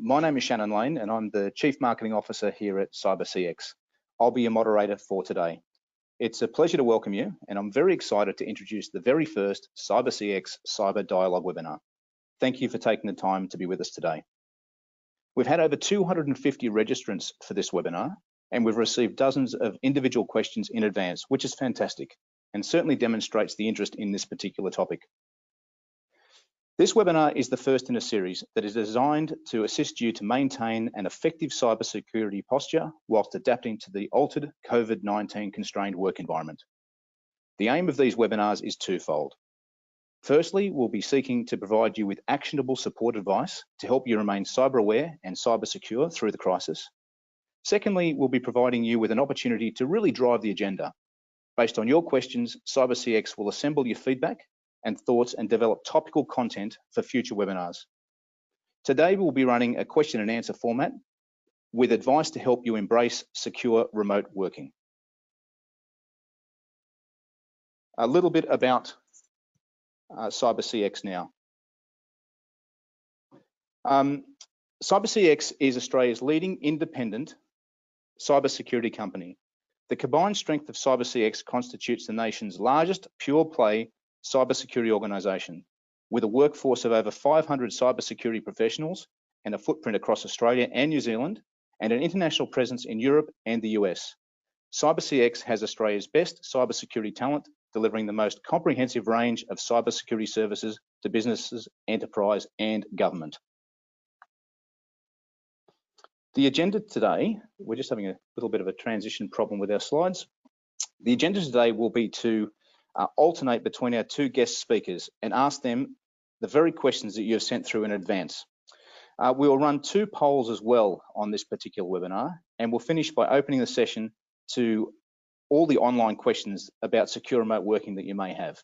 My name is Shannon Lane and I'm the Chief Marketing Officer here at CyberCX. I'll be your moderator for today. It's a pleasure to welcome you and I'm very excited to introduce the very first CyberCX Cyber Dialogue webinar. Thank you for taking the time to be with us today. We've had over 250 registrants for this webinar and we've received dozens of individual questions in advance, which is fantastic and certainly demonstrates the interest in this particular topic. This webinar is the first in a series that is designed to assist you to maintain an effective cybersecurity posture whilst adapting to the altered COVID-19 constrained work environment. The aim of these webinars is twofold. Firstly, we'll be seeking to provide you with actionable support advice to help you remain cyber aware and cyber secure through the crisis. Secondly, we'll be providing you with an opportunity to really drive the agenda. Based on your questions, CyberCX will assemble your feedback and thoughts and develop topical content for future webinars. Today, we'll be running a question and answer format with advice to help you embrace secure remote working. A little bit about CyberCX now. CyberCX is Australia's leading independent cybersecurity company. The combined strength of CyberCX constitutes the nation's largest pure play cybersecurity organisation, with a workforce of over 500 cybersecurity professionals and a footprint across Australia and New Zealand, and an international presence in Europe and the US. CyberCX has Australia's best cybersecurity talent, delivering the most comprehensive range of cybersecurity services to businesses, enterprise, and government. The agenda today, we're just having a little bit of a transition problem with our slides. The agenda today will be to alternate between our two guest speakers and ask them the very questions that you have sent through in advance. We will run two polls as well on this particular webinar, and we'll finish by opening the session to all the online questions about secure remote working that you may have.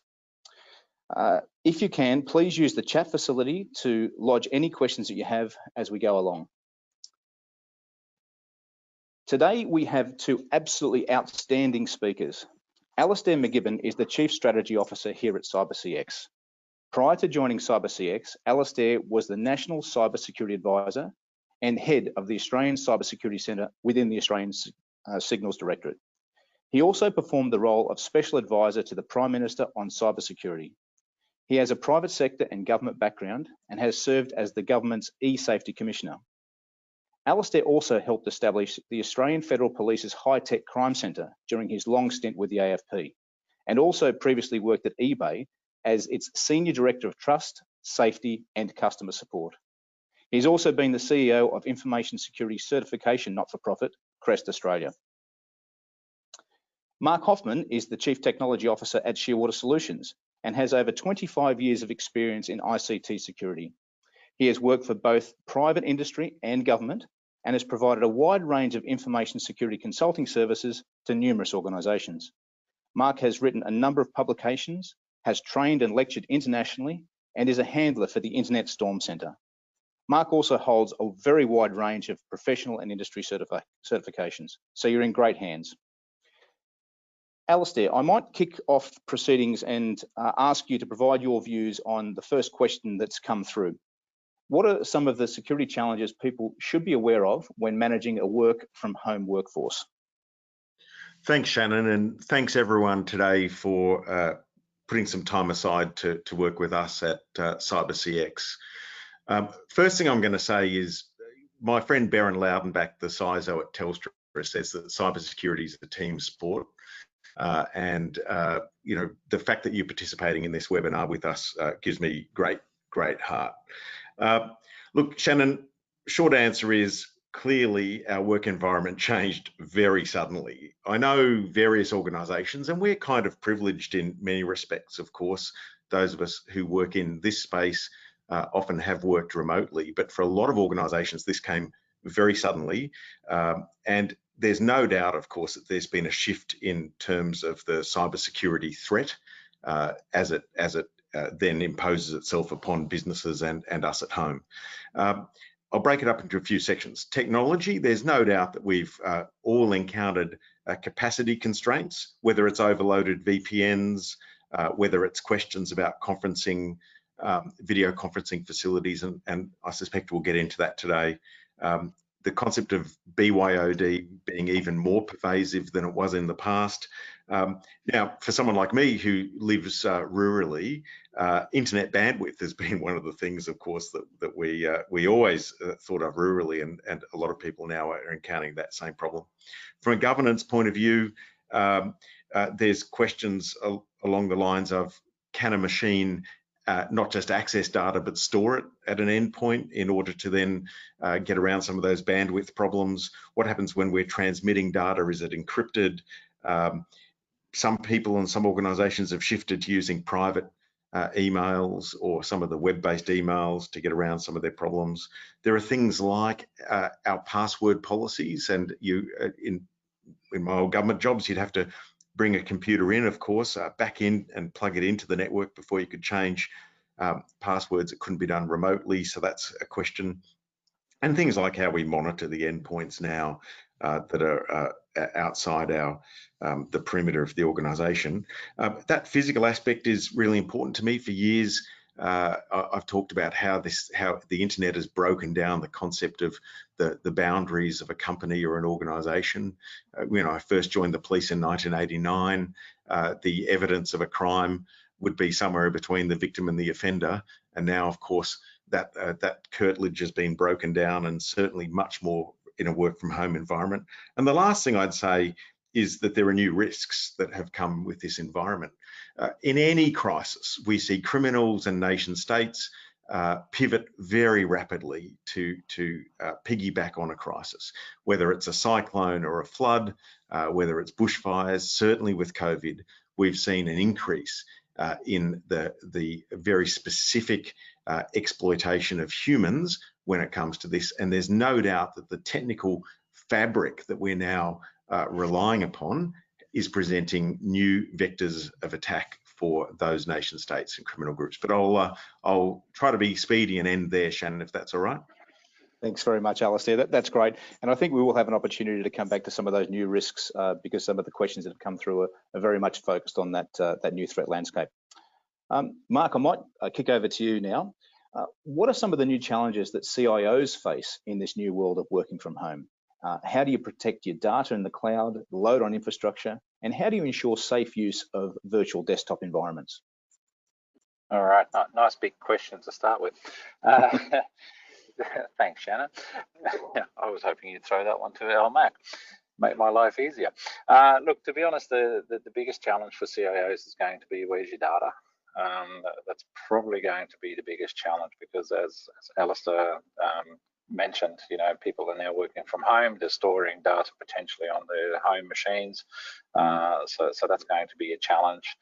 If you can, please use the chat facility to lodge any questions that you have as we go along. Today, we have two absolutely outstanding speakers. Alastair MacGibbon is the Chief Strategy Officer here at CyberCX. Prior to joining CyberCX, Alastair was the National Cybersecurity Advisor and Head of the Australian Cybersecurity Centre within the Australian Signals Directorate. He also performed the role of Special Advisor to the Prime Minister on cybersecurity. He has a private sector and government background and has served as the government's e-Safety Commissioner. Alastair also helped establish the Australian Federal Police's High-Tech Crime Centre during his long stint with the AFP, and also previously worked at eBay as its Senior Director of Trust, Safety and Customer Support. He's also been the CEO of information security certification not-for-profit, Crest Australia. Mark Hofman is the Chief Technology Officer at Shearwater Solutions and has over 25 years of experience in ICT security. He has worked for both private industry and government and has provided a wide range of information security consulting services to numerous organisations. Mark has written a number of publications, has trained and lectured internationally, and is a handler for the Internet Storm Centre. Mark also holds a very wide range of professional and industry certifications, so you're in great hands. Alastair, I might kick off proceedings and ask you to provide your views on the first question that's come through. What are some of the security challenges people should be aware of when managing a work from home workforce? Thanks, Shannon, and thanks everyone today for putting some time aside to work with us at CyberCX. First thing I'm going to say is my friend Baron Loudenbach, the CISO at Telstra, says that cybersecurity is a team sport. You know, the fact that you're participating in this webinar with us gives me great heart. Look, Shannon, short answer is clearly our work environment changed very suddenly. I know various organisations, and we're kind of privileged in many respects, of course. Those of us who work in this space often have worked remotely, but for a lot of organisations, this came very suddenly. And there's no doubt, of course, that there's been a shift in terms of the cybersecurity threat as it then imposes itself upon businesses and us at home. I'll break it up into a few sections. Technology, there's no doubt that we've all encountered capacity constraints, whether it's overloaded VPNs, whether it's questions about conferencing video conferencing facilities, and I suspect we'll get into that today. The concept of BYOD being even more pervasive than it was in the past. Now, for someone like me who lives rurally, internet bandwidth has been one of the things, of course, that we always thought of rurally, and a lot of people now are encountering that same problem. From a governance point of view, there's questions along the lines of, can a machine not just access data, but store it at an endpoint in order to then get around some of those bandwidth problems? What happens when we're transmitting data? Is it encrypted? Some people and some organizations have shifted to using private emails or some of the web-based emails to get around some of their problems. There are things like our password policies, and in my old government jobs, you'd have to bring a computer in, of course, back in and plug it into the network before you could change passwords. It couldn't be done remotely, so that's a question. And things like how we monitor the endpoints now that are outside the perimeter of the organisation. That physical aspect is really important to me. For years, I've talked about how the internet has broken down the concept of the boundaries of a company or an organisation. When I first joined the police in 1989, the evidence of a crime would be somewhere between the victim and the offender, and now, of course, that curtilage has been broken down, and certainly much more in a work from home environment. And the last thing I'd say is that there are new risks that have come with this environment. In any crisis, we see criminals and nation states pivot very rapidly to piggyback on a crisis, whether it's a cyclone or a flood, whether it's bushfires. Certainly with COVID, we've seen an increase in the very specific exploitation of humans when it comes to this. And there's no doubt that the technical fabric that we're now relying upon is presenting new vectors of attack for those nation states and criminal groups. But I'll try to be speedy and end there, Shannon, if that's all right. Thanks very much, Alastair. That's great. And I think we will have an opportunity to come back to some of those new risks because some of the questions that have come through are very much focused on that new threat landscape. Mark, I might kick over to you now. What are some of the new challenges that CIOs face in this new world of working from home? How do you protect your data in the cloud, load on infrastructure, and how do you ensure safe use of virtual desktop environments? All right, nice big question to start with. Thanks, Shannon. I was hoping you'd throw that one to our Mac, make my life easier. Look, to be honest, the biggest challenge for CIOs is going to be, where's your data? That's probably going to be the biggest challenge, because as Alastair mentioned, people are now working from home. They're storing data potentially on their home machines, so that's going to be a challenge.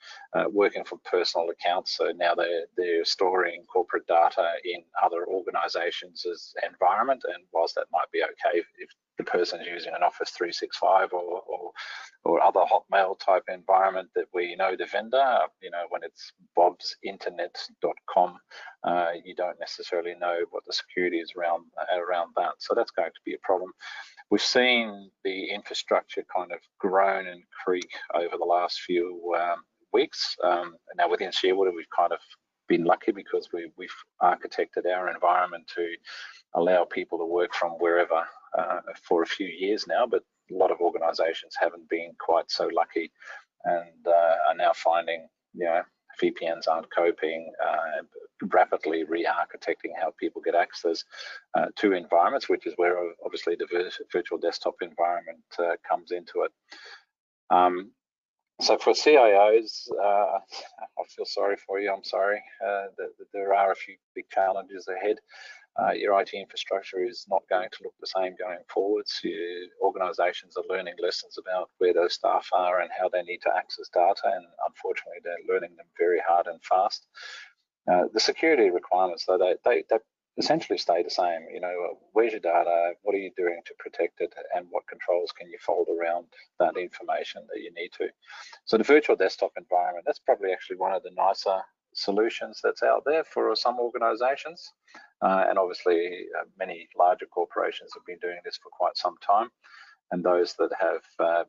Working from personal accounts, so now they're storing corporate data in other organisations' environment, and whilst that might be okay if the person's using an Office 365 or other Hotmail type environment that we know the vendor, when it's bobsinternet.com, you don't necessarily know what the security is around that. So that's going to be a problem. We've seen the infrastructure kind of groan and creak over the last few weeks. Now within Shearwater, we've kind of been lucky because we've architected our environment to allow people to work from wherever for a few years now, but a lot of organizations haven't been quite so lucky and are now finding, VPNs aren't coping, rapidly re-architecting how people get access to environments, which is where obviously the virtual desktop environment comes into it. So for CIOs, I feel sorry for you. I'm sorry that there are a few big challenges ahead. Your IT infrastructure is not going to look the same going forwards. Organisations are learning lessons about where those staff are and how they need to access data, and unfortunately, they're learning them very hard and fast. The security requirements, though, they essentially stay the same. Where's your data? What are you doing to protect it? And what controls can you fold around that information that you need to? So the virtual desktop environment, that's probably actually one of the nicer solutions that's out there for some organizations. And obviously, many larger corporations have been doing this for quite some time. And those that have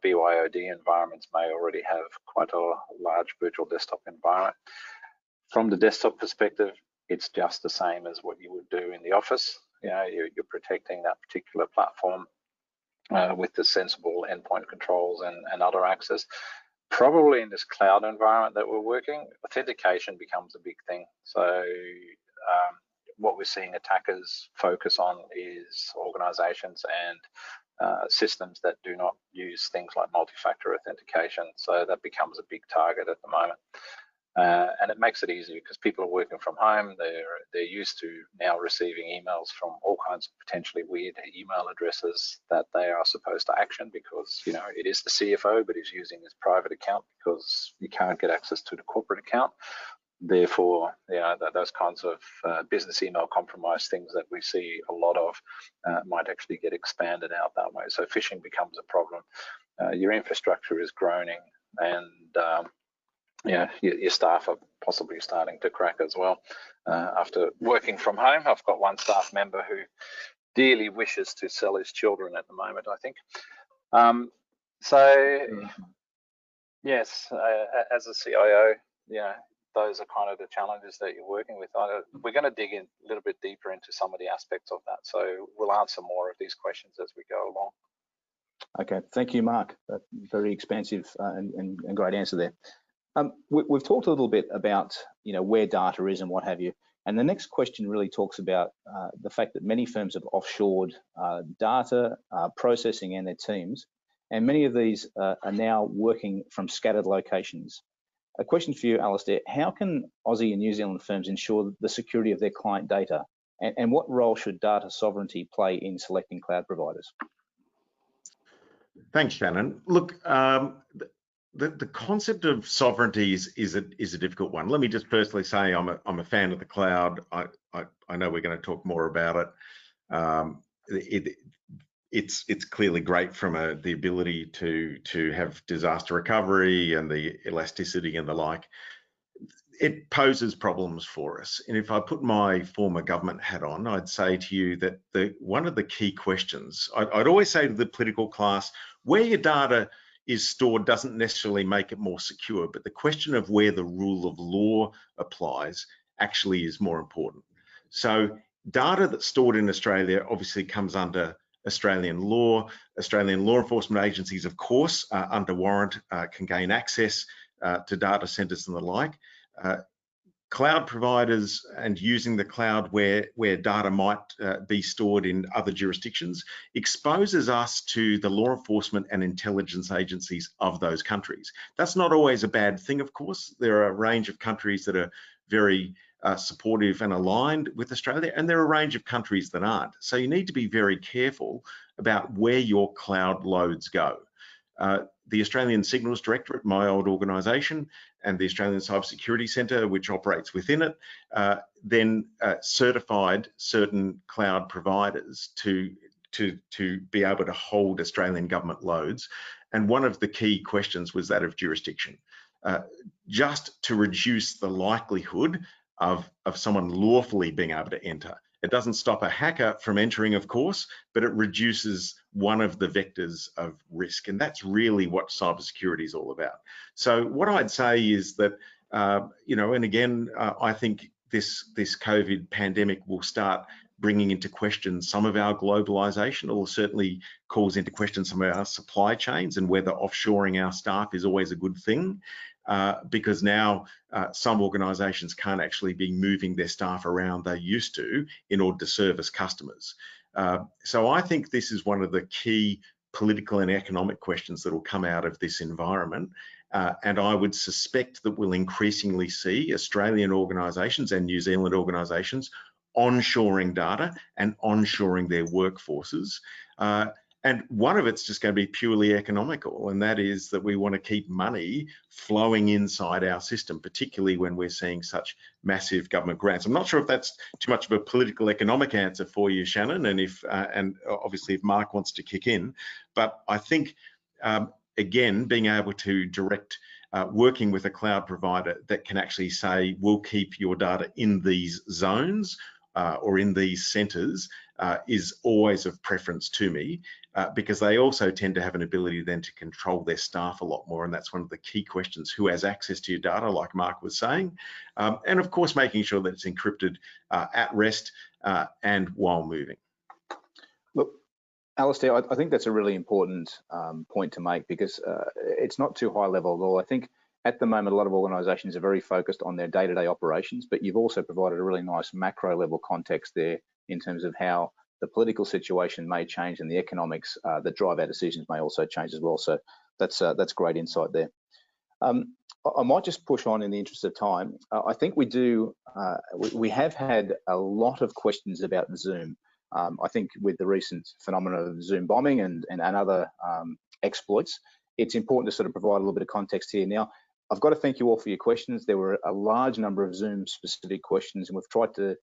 BYOD environments may already have quite a large virtual desktop environment. From the desktop perspective, it's just the same as what you would do in the office. You know, you're protecting that particular platform with the sensible endpoint controls and other access. Probably in this cloud environment that we're working, authentication becomes a big thing. So what we're seeing attackers focus on is organizations and systems that do not use things like multi-factor authentication. So that becomes a big target at the moment. And it makes it easier because people are working from home. They're used to now receiving emails from all kinds of potentially weird email addresses that they are supposed to action because, you know, it is the CFO, but he's using his private account because you can't get access to the corporate account. Therefore, yeah, those kinds of business email compromise things that we see a lot of might actually get expanded out that way. So phishing becomes a problem. Your infrastructure is groaning, and yeah, your staff are possibly starting to crack as well. After working from home, I've got one staff member who dearly wishes to sell his children at the moment, I think. Yes, as a CIO, yeah, those are kind of the challenges that you're working with. We're going to dig in a little bit deeper into some of the aspects of that. So we'll answer more of these questions as we go along. Okay, thank you, Mark. Very expansive and great answer there. We've talked a little bit about, you know, where data is and what have you. And the next question really talks about the fact that many firms have offshored data processing and their teams. And many of these are now working from scattered locations. A question for you, Alastair: how can Aussie and New Zealand firms ensure the security of their client data? And what role should data sovereignty play in selecting cloud providers? Thanks, Shannon. Look, the concept of sovereignty is a difficult one. Let me just firstly say I'm a fan of the cloud. I know we're going to talk more about it. It's clearly great from the ability to have disaster recovery and the elasticity and the like. It poses problems for us. And if I put my former government hat on, I'd say to you that one of the key questions, I'd always say to the political class, where your data is stored doesn't necessarily make it more secure, but the question of where the rule of law applies actually is more important. So data that's stored in Australia obviously comes under Australian law. Australian law enforcement agencies, of course, under warrant can gain access to data centres and the like. Cloud providers and using the cloud where data might be stored in other jurisdictions exposes us to the law enforcement and intelligence agencies of those countries. That's not always a bad thing, of course. There are a range of countries that are very supportive and aligned with Australia, and there are a range of countries that aren't. So you need to be very careful about where your cloud loads go. The Australian Signals Directorate, my old organisation, and the Australian Cybersecurity Centre, which operates within it, then certified certain cloud providers to be able to hold Australian government loads. And one of the key questions was that of jurisdiction, just to reduce the likelihood of someone lawfully being able to enter. It doesn't stop a hacker from entering, of course, but it reduces one of the vectors of risk. And that's really what cybersecurity is all about. So what I'd say is that, you know, and again, I think this COVID pandemic will start bringing into question some of our globalization, or certainly calls into question some of our supply chains and whether offshoring our staff is always a good thing. Because now some organisations can't actually be moving their staff around they used to in order to service customers. So I think this is one of the key political and economic questions that will come out of this environment. And I would suspect that we'll increasingly see Australian organisations and New Zealand organisations onshoring data and onshoring their workforces. And one of it's just going to be purely economical, and that is that we want to keep money flowing inside our system, particularly when we're seeing such massive government grants. I'm not sure if that's too much of a political economic answer for you, Shannon, and and obviously if Mark wants to kick in, but I think again, being able to direct working with a cloud provider that can actually say, we'll keep your data in these zones or in these centres, is always of preference to me, because they also tend to have an ability then to control their staff a lot more, and that's one of the key questions: who has access to your data, like Mark was saying, and of course making sure that it's encrypted at rest and while moving. Look, Alastair, I think that's a really important point to make, because it's not too high level at all. I think at the moment, a lot of organisations are very focused on their day-to-day operations, but you've also provided a really nice macro level context there in terms of how the political situation may change and the economics that drive our decisions may also change as well. So that's great insight there. I might just push on in the interest of time. I think we have had a lot of questions about Zoom. I think with the recent phenomenon of Zoom bombing and other exploits, it's important to sort of provide a little bit of context here. Now, I've got to thank you all for your questions. There were a large number of Zoom specific questions, and we've tried to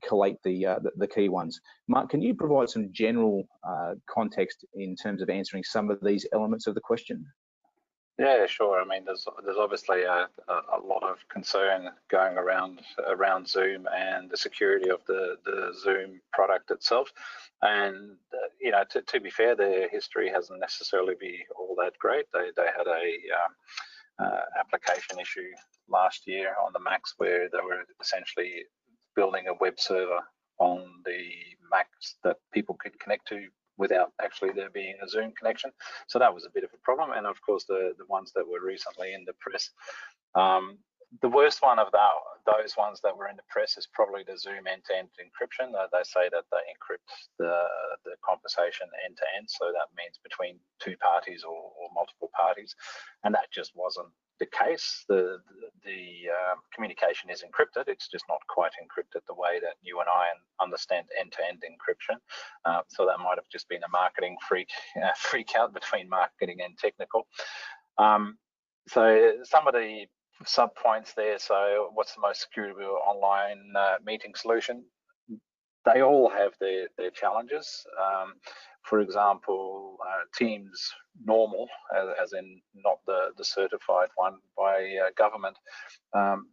collate the key ones. Mark, can you provide some general context in terms of answering some of these elements of the question? Yeah, sure. I mean, there's obviously a lot of concern going around Zoom and the security of the Zoom product itself. And you know, to be fair, their history hasn't necessarily been all that great. They had a application issue last year on the Macs where they were essentially building a web server on the Macs that people could connect to without actually there being a Zoom connection. So that was a bit of a problem. And of course, the ones that were recently in the press. The worst one of those ones that were in the press is probably the Zoom end-to-end encryption. They say that they encrypt the conversation end-to-end, so that means between two parties or multiple parties, and that just wasn't the case. The communication is encrypted, it's just not quite encrypted the way that you and I understand end-to-end encryption. So that might have just been a marketing freak out between marketing and technical. So some of the sub points there. So what's the most secure online meeting solution? They all have their challenges. For example, Teams Normal, as in not the certified one by government,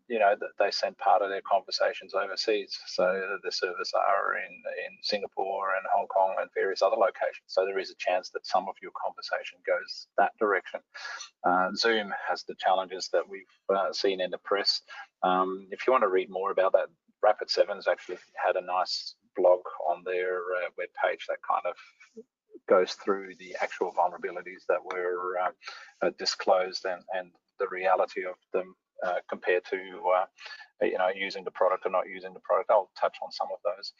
you know, they send part of their conversations overseas. So the servers are in Singapore and Hong Kong and various other locations. So there is a chance that some of your conversation goes that direction. Zoom has the challenges that we've seen in the press. If you want to read more about that, Rapid7's actually had a nice blog on their webpage that kind of goes through the actual vulnerabilities that were disclosed and the reality of them compared to you know, using the product or not using the product. I'll touch on some of those.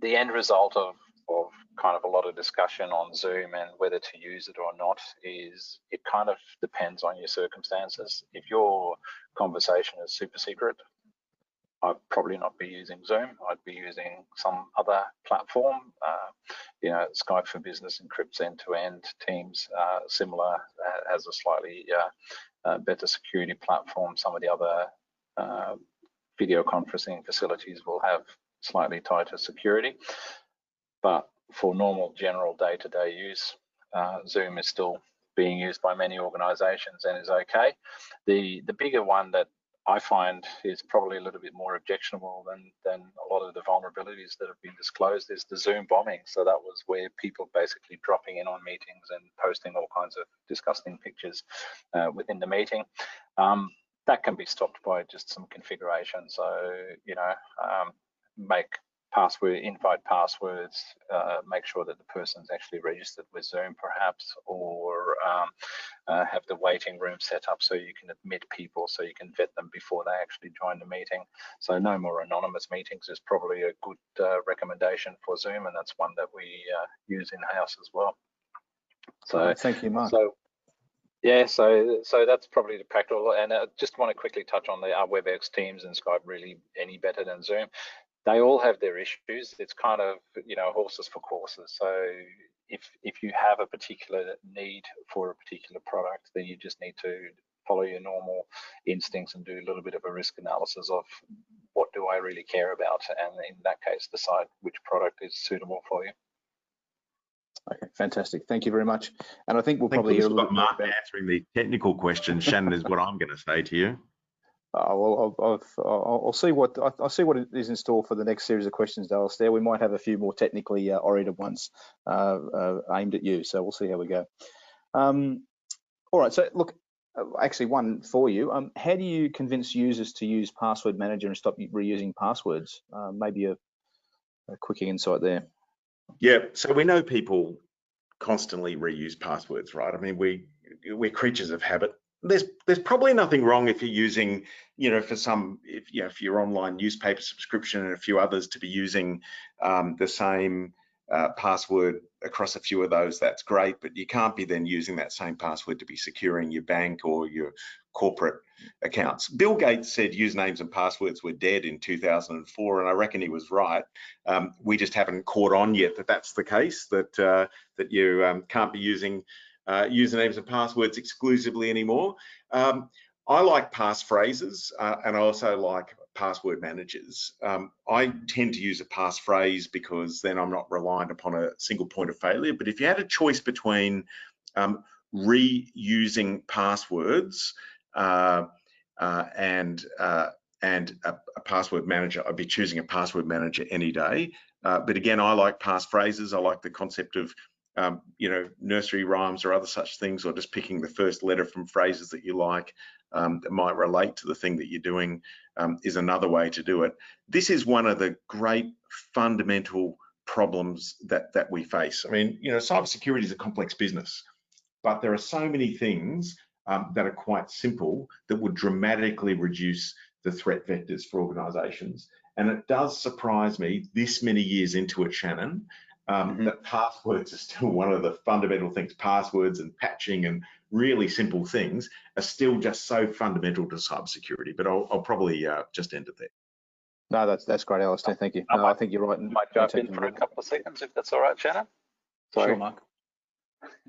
The end result of kind of a lot of discussion on Zoom and whether to use it or not is it kind of depends on your circumstances. If your conversation is super secret, I'd probably not be using Zoom. I'd be using some other platform. You know, Skype for Business encrypts end-to-end. Teams, similar, has a slightly better security platform. Some of the other video conferencing facilities will have slightly tighter security. But for normal, general day-to-day use, Zoom is still being used by many organizations and is okay. The bigger one that I find is probably a little bit more objectionable than a lot of the vulnerabilities that have been disclosed is the Zoom bombing. So that was where people basically dropping in on meetings and posting all kinds of disgusting pictures within the meeting. That can be stopped by just some configuration. So, you know, make invite passwords, make sure that the person's actually registered with Zoom perhaps, or have the waiting room set up so you can admit people, so you can vet them before they actually join the meeting. So no more anonymous meetings is probably a good recommendation for Zoom, and that's one that we use in-house as well. So thank you, Mark. So yeah, so that's probably the practical, and I just want to quickly touch on are WebEx, Teams and Skype really any better than Zoom? They all have their issues. It's kind of, you know, horses for courses. So if you have a particular need for a particular product, then you just need to follow your normal instincts and do a little bit of a risk analysis of what do I really care about, and in that case, decide which product is suitable for you. Okay, fantastic. Thank you very much. And I think we'll probably hear a little bit more about answering the technical questions. Shannon, is what I'm going to say to you. I'll see what is in store for the next series of questions, Alastair. We might have a few more technically oriented ones aimed at you, so we'll see how we go. All right, so look, actually one for you. How do you convince users to use Password Manager and stop reusing passwords? Maybe a quick insight there. Yeah, so we know people constantly reuse passwords, right? I mean, we're creatures of habit. There's probably nothing wrong if you're using, if your online newspaper subscription and a few others to be using the same password across a few of those. That's great, but you can't be then using that same password to be securing your bank or your corporate accounts. Bill Gates said usernames and passwords were dead in 2004, and I reckon he was right. We just haven't caught on yet that that's the case, that you can't be using usernames and passwords exclusively anymore. I like passphrases and I also like password managers. I tend to use a passphrase because then I'm not reliant upon a single point of failure. But if you had a choice between reusing passwords and a password manager, I'd be choosing a password manager any day. But again, I like passphrases. I like the concept of nursery rhymes or other such things, or just picking the first letter from phrases that you like that might relate to the thing that you're doing is another way to do it. This is one of the great fundamental problems that we face. I mean, cybersecurity is a complex business, but there are so many things that are quite simple that would dramatically reduce the threat vectors for organizations. And it does surprise me this many years into it, Shannon, that passwords are still one of the fundamental things. Passwords and patching and really simple things are still just so fundamental to cybersecurity. But I'll probably just end it there. No, that's great, Alastair. Thank you. I think you're right. I might jump in for a couple of seconds, if that's all right, Shannon. Sorry. Sure, Mark.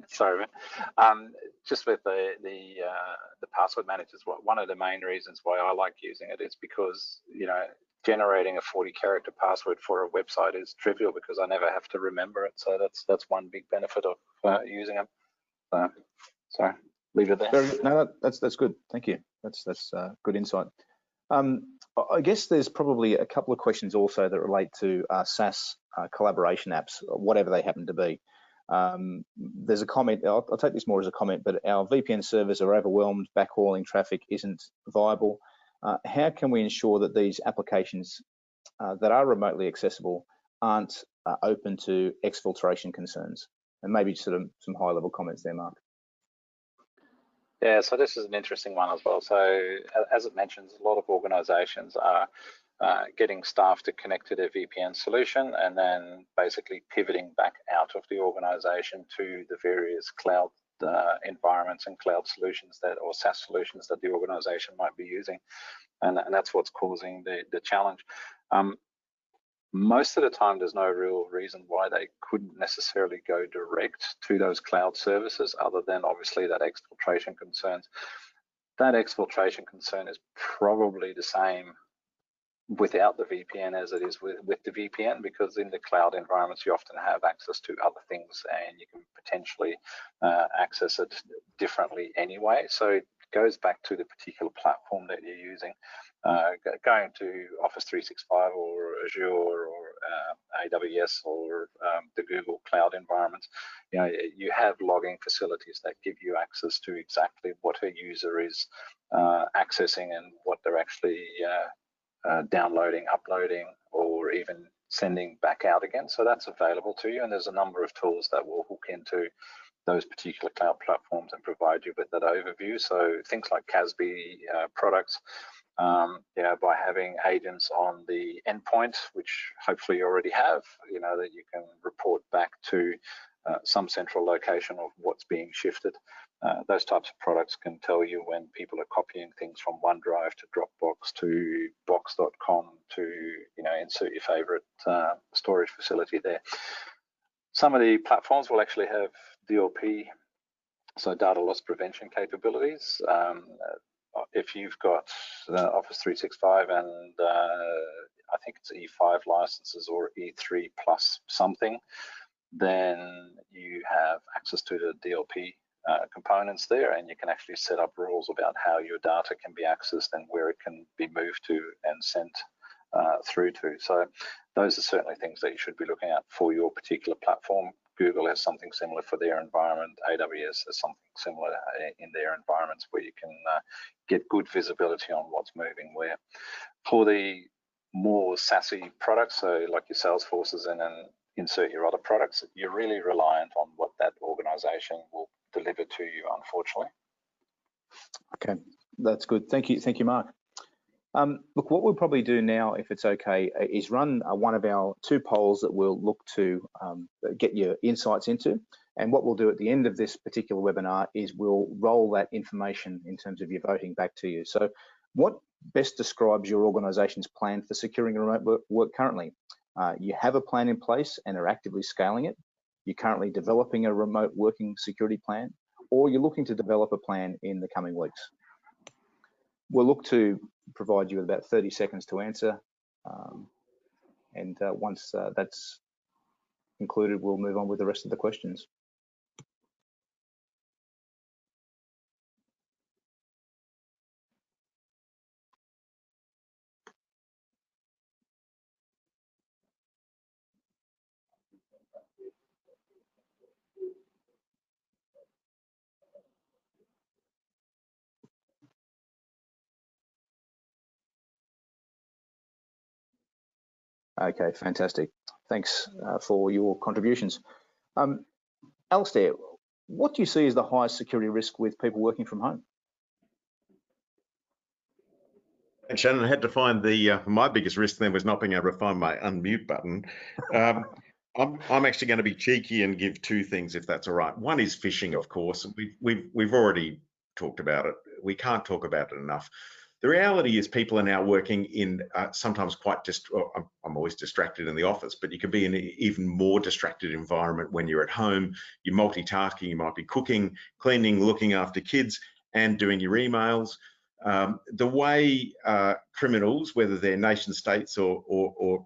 Sorry, man. Just with the password managers, one of the main reasons why I like using it is because generating a 40-character password for a website is trivial because I never have to remember it. So that's one big benefit of using them. So leave it there. Very good. No, that's good. Thank you. That's good insight. I guess there's probably a couple of questions also that relate to SaaS collaboration apps, whatever they happen to be. There's a comment, I'll take this more as a comment, but our VPN servers are overwhelmed, backhauling traffic isn't viable. How can we ensure that these applications that are remotely accessible aren't open to exfiltration concerns? And maybe sort of some high-level comments there, Mark. Yeah, so this is an interesting one as well. So as it mentions, a lot of organizations are getting staff to connect to their VPN solution and then basically pivoting back out of the organization to the various cloud environments and cloud solutions or SaaS solutions that the organization might be using. And that's what's causing the challenge. Most of the time, there's no real reason why they couldn't necessarily go direct to those cloud services other than obviously that exfiltration concerns. That exfiltration concern is probably the same without the VPN as it is with the VPN, because in the cloud environments you often have access to other things and you can potentially access it differently anyway. So it goes back to the particular platform that you're using. Going to Office 365 or Azure or AWS or the Google Cloud environments, you have logging facilities that give you access to exactly what a user is accessing and what they're actually downloading, uploading, or even sending back out again. So that's available to you, and there's a number of tools that will hook into those particular cloud platforms and provide you with that overview. So things like CASB products, by having agents on the endpoint, which hopefully you already have, that you can report back to some central location of what's being shifted. Those types of products can tell you when people are copying things from OneDrive to Dropbox to box.com to, insert your favorite storage facility there. Some of the platforms will actually have DLP, so data loss prevention capabilities. If you've got Office 365 and I think it's E5 licenses or E3 plus something, then you have access to the DLP components there, and you can actually set up rules about how your data can be accessed and where it can be moved to and sent through to. So those are certainly things that you should be looking at for your particular platform. Google has something similar for their environment. AWS has something similar in their environments where you can get good visibility on what's moving where. For the more SaaS-y products, so like your Salesforces and insert your other products, you're really reliant on what that organization will deliver to you, unfortunately. Okay, that's good. Thank you, Mark. Look, what we'll probably do now, if it's okay, is run one of our 2 polls that we'll look to get your insights into. And what we'll do at the end of this particular webinar is we'll roll that information in terms of your voting back to you. So what best describes your organization's plan for securing remote work currently? You have a plan in place and are actively scaling it. You're currently developing a remote working security plan, or you're looking to develop a plan in the coming weeks. We'll look to provide you with about 30 seconds to answer. Once that's concluded, we'll move on with the rest of the questions. Okay, fantastic. Thanks for your contributions. Alastair, what do you see as the highest security risk with people working from home? And Shannon, I had to find the my biggest risk then was not being able to find my unmute button. I'm actually going to be cheeky and give 2 things, if that's all right. One is phishing, of course. We've already talked about it. We can't talk about it enough. The reality is people are now working in sometimes quite I'm always distracted in the office, but you can be in an even more distracted environment when you're at home. You're multitasking, you might be cooking, cleaning, looking after kids, and doing your emails. The way criminals, whether they're nation states or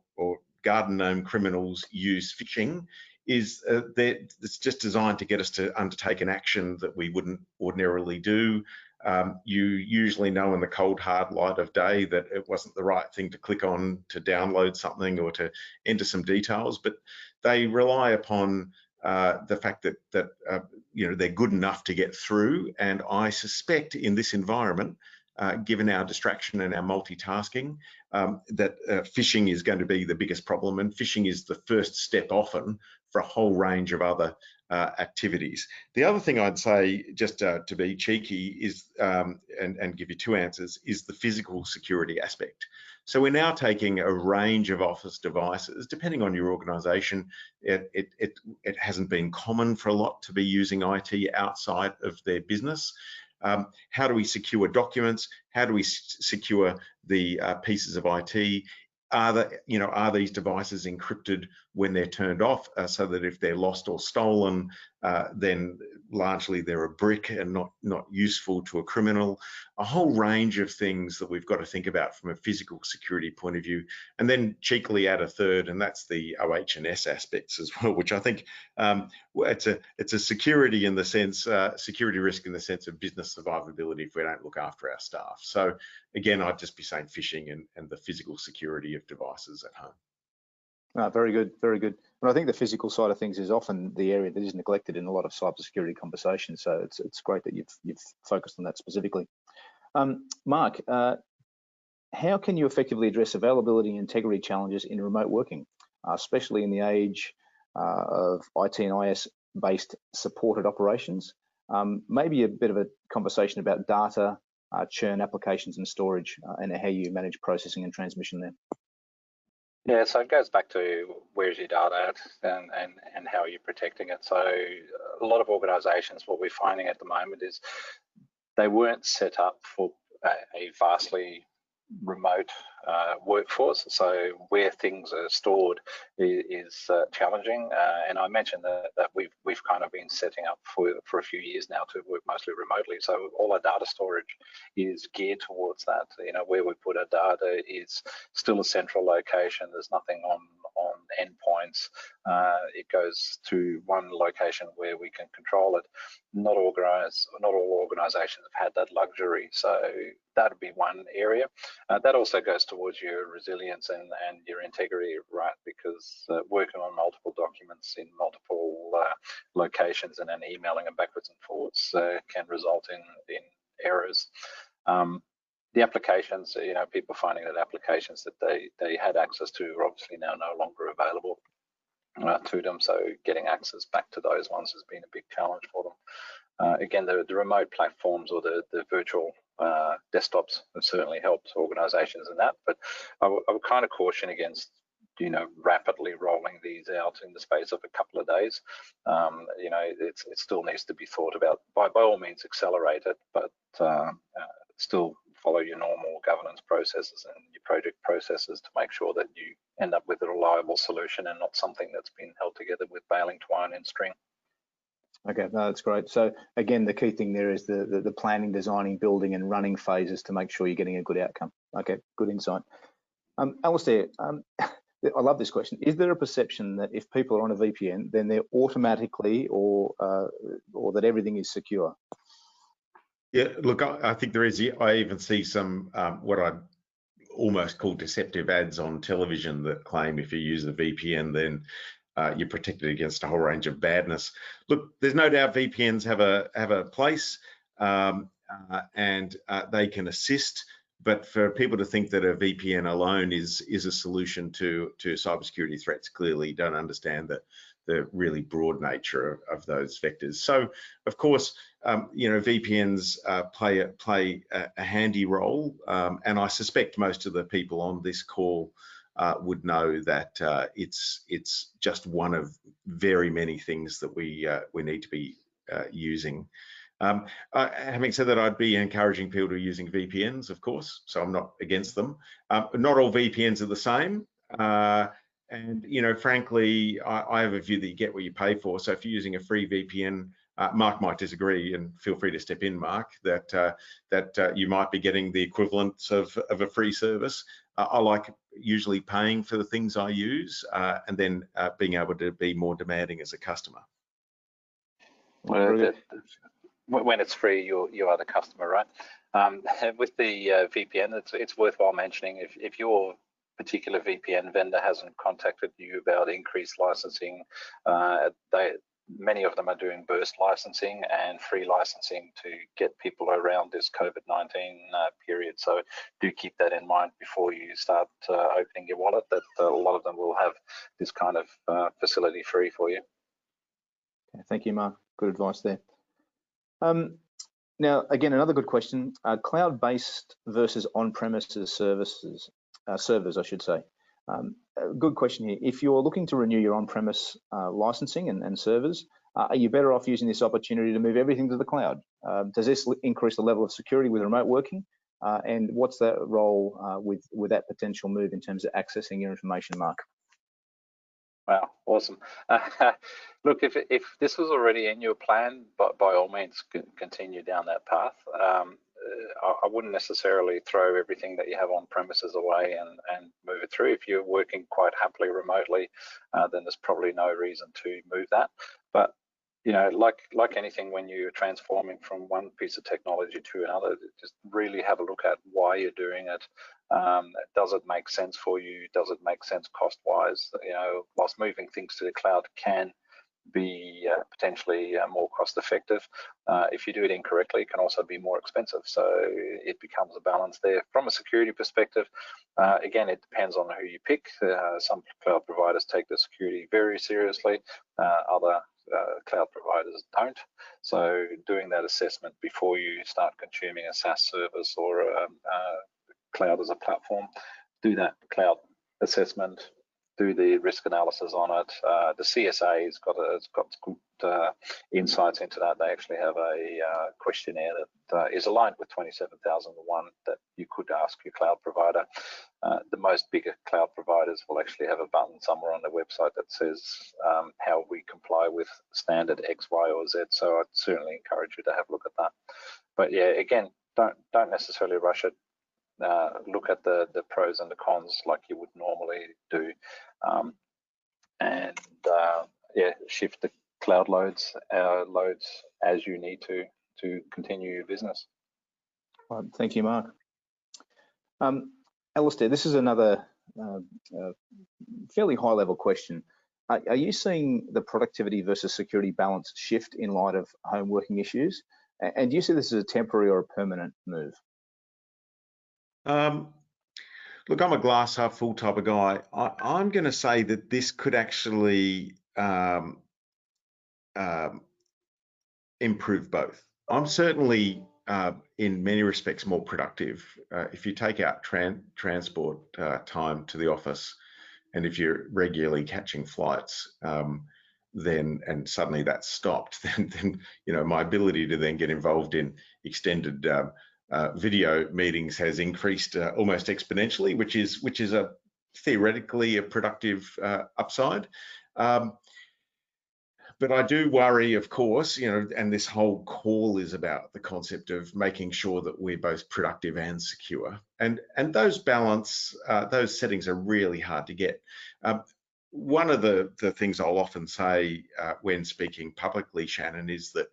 garden gnome criminals, use phishing is it's just designed to get us to undertake an action that we wouldn't ordinarily do. You usually know in the cold hard light of day that it wasn't the right thing to click on to download something or to enter some details, but they rely upon the fact that you know, they're good enough to get through. And I suspect in this environment, given our distraction and our multitasking, that phishing is going to be the biggest problem, and phishing is the first step often for a whole range of other activities. The other thing I'd say, just to be cheeky, is and give you 2 answers, is the physical security aspect. So we're now taking a range of office devices, depending on your organisation. It hasn't been common for a lot to be using IT outside of their business. How do we secure documents? How do we secure the pieces of IT? Are these devices encrypted when they're turned off, so that if they're lost or stolen, then largely they're a brick and not useful to a criminal? A whole range of things that we've got to think about from a physical security point of view, and then cheekily add a third, and that's the OH&S aspects as well, which I think it's a security in the sense, security risk in the sense of business survivability if we don't look after our staff. So again, I'd just be saying phishing and the physical security of devices at home. Very good, very good. And I think the physical side of things is often the area that is neglected in a lot of cybersecurity conversations. So it's great that you've focused on that specifically. Mark, how can you effectively address availability and integrity challenges in remote working, especially in the age of IT and IS-based supported operations? Maybe a bit of a conversation about data, churn, applications and storage, and how you manage processing and transmission there. Yeah, so it goes back to where's your data at and how are you protecting it. So a lot of organizations, what we're finding at the moment is they weren't set up for a vastly remote workforce, so where things are stored is challenging, and I mentioned that we've kind of been setting up for a few years now to work mostly remotely, so all our data storage is geared towards that. You know, where we put our data is still a central location. There's nothing on endpoint endpoints, it goes to one location where we can control it. Not all organizations have had that luxury, so that would be one area. That also goes towards your resilience and your integrity, right? Because working on multiple documents in multiple locations and then emailing them backwards and forwards can result in errors. The applications, people finding that applications that they had access to are obviously now no longer available to them. So getting access back to those ones has been a big challenge for them. Again, the remote platforms or the virtual desktops have certainly helped organizations in that, but I would kind of caution against rapidly rolling these out in the space of a couple of days. It still needs to be thought about. By all means, accelerate it, but still follow your normal governance processes and your project processes to make sure that you end up with a reliable solution and not something that's been held together with baling twine and string. Okay, no, that's great. So again, the key thing there is the planning, designing, building and running phases to make sure you're getting a good outcome. Okay, good insight. Alastair, I love this question. Is there a perception that if people are on a VPN, then they're automatically or that everything is secure? Yeah, look, I think there is. I even see some what I almost call deceptive ads on television that claim if you use a VPN, then you're protected against a whole range of badness. Look, there's no doubt VPNs have a place and they can assist. But for people to think that a VPN alone is a solution to cybersecurity threats, clearly don't understand the really broad nature of those vectors. So, of course, VPNs play a handy role, and I suspect most of the people on this call would know that it's just one of very many things that we need to be using. Having said that, I'd be encouraging people to using VPNs, of course, so I'm not against them. Not all VPNs are the same. And, frankly, I have a view that you get what you pay for. So if you're using a free VPN, Mark might disagree, and feel free to step in, Mark, that you might be getting the equivalent of a free service. I like usually paying for the things I use and then being able to be more demanding as a customer. Well, when it's free, you are the customer, right? With the VPN, it's worthwhile mentioning if your particular VPN vendor hasn't contacted you about increased licensing, many of them are doing burst licensing and free licensing to get people around this COVID-19 period. So do keep that in mind before you start opening your wallet, that a lot of them will have this kind of facility free for you. Okay, thank you, Mark. Good advice there. Now, again, another good question, cloud-based versus on-premises servers, I should say. Good question here. If you're looking to renew your on-premise licensing and servers, are you better off using this opportunity to move everything to the cloud? Does this increase the level of security with remote working? And what's that role with that potential move in terms of accessing your information, Mark? Wow, awesome. Look, if this was already in your plan, but by all means, continue down that path. I wouldn't necessarily throw everything that you have on premises away and move it through. If you're working quite happily remotely, then there's probably no reason to move that. But like anything, when you're transforming from one piece of technology to another, just really have a look at why you're doing it. Does it make sense for you? Does it make sense cost-wise? Whilst moving things to the cloud can be potentially more cost-effective, if you do it incorrectly, it can also be more expensive. So it becomes a balance there. From a security perspective, again, it depends on who you pick. Some cloud providers take the security very seriously. Other cloud providers don't. So doing that assessment before you start consuming a SaaS service or cloud as a platform, do that cloud assessment, do the risk analysis on it. The CSA has got good insights into that. They actually have a questionnaire that is aligned with 27001 that you could ask your cloud provider. The most bigger cloud providers will actually have a button somewhere on their website that says how we comply with standard X, Y, or Z. So I'd certainly encourage you to have a look at that. But yeah, again, don't necessarily rush it. Look at the pros and the cons like you would normally do, shift the cloud loads as you need to continue your business. Right, thank you, Mark. Alastair, this is another fairly high-level question. Are you seeing the productivity versus security balance shift in light of home working issues? And do you see this as a temporary or a permanent move? Look, I'm a glass half full type of guy. I'm going to say that this could actually improve both. I'm certainly, in many respects, more productive. If you take out transport time to the office, and if you're regularly catching flights, and suddenly that's stopped, then you know, my ability to then get involved in extended video meetings has increased almost exponentially, which is theoretically a productive upside. But I do worry, of course, you know, and this whole call is about the concept of making sure that we're both productive and secure. And those those settings are really hard to get. One of the things I'll often say when speaking publicly, Shannon, is that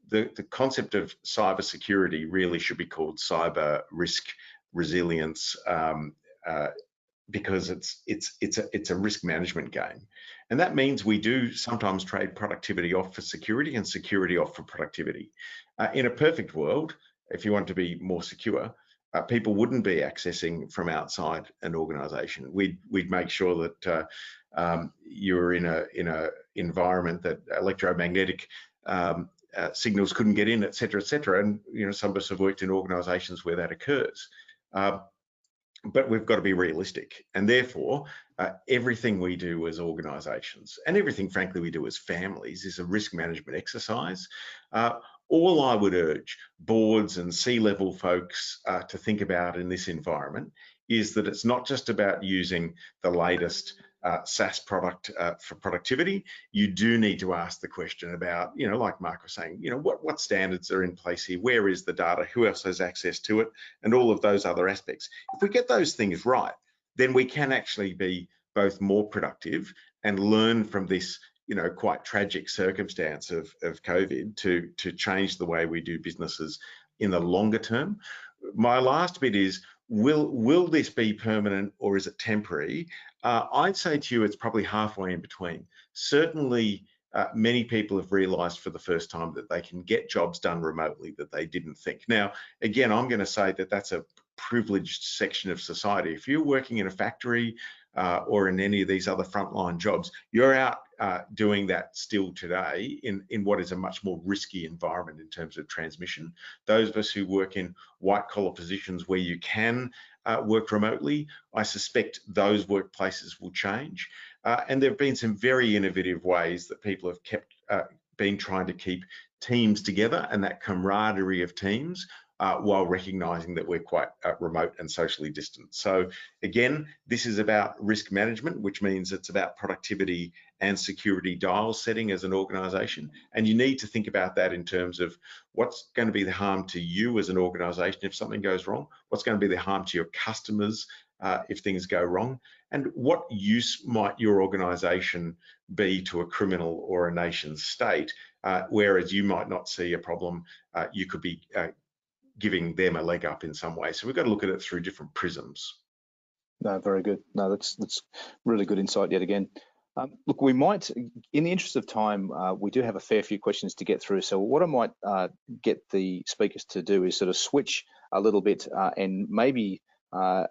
the concept of cybersecurity really should be called cyber risk resilience, because it's a risk management game. And that means we do sometimes trade productivity off for security and security off for productivity. In a perfect world, if you want to be more secure, people wouldn't be accessing from outside an organization. We'd make sure that you're in a environment that electromagnetic signals couldn't get in, et cetera, and you know, some of us have worked in organizations where that occurs. But we've got to be realistic, and therefore everything we do as organizations, and everything frankly we do as families, is a risk management exercise. All I would urge boards and C-level folks to think about in this environment is that it's not just about using the latest SaaS product for productivity. You do need to ask the question about, you know, like Mark was saying, you know, what standards are in place here? Where is the data? Who else has access to it? And all of those other aspects. If we get those things right, then we can actually be both more productive and learn from this, you know, quite tragic circumstance of COVID to change the way we do businesses in the longer term. My last bit is, will this be permanent or is it temporary? I'd say to you it's probably halfway in between. Certainly, many people have realised for the first time that they can get jobs done remotely that they didn't think. Now, again, I'm going to say that that's a privileged section of society. If you're working in a factory or in any of these other frontline jobs, you're out doing that still today in what is a much more risky environment in terms of transmission. Those of us who work in white collar positions where you can work remotely, I suspect those workplaces will change. And there have been some very innovative ways that people have been trying to keep teams together and that camaraderie of teams while recognizing that we're quite remote and socially distant. So again, this is about risk management, which means it's about productivity and security dial setting as an organization. And you need to think about that in terms of what's going to be the harm to you as an organization if something goes wrong, what's going to be the harm to your customers if things go wrong, and what use might your organization be to a criminal or a nation state, whereas you might not see a problem, you could be giving them a leg up in some way. So we've got to look at it through different prisms. No, very good. No, that's really good insight yet again. Look, we might, in the interest of time, we do have a fair few questions to get through. So what I might get the speakers to do is sort of switch a little bit and maybe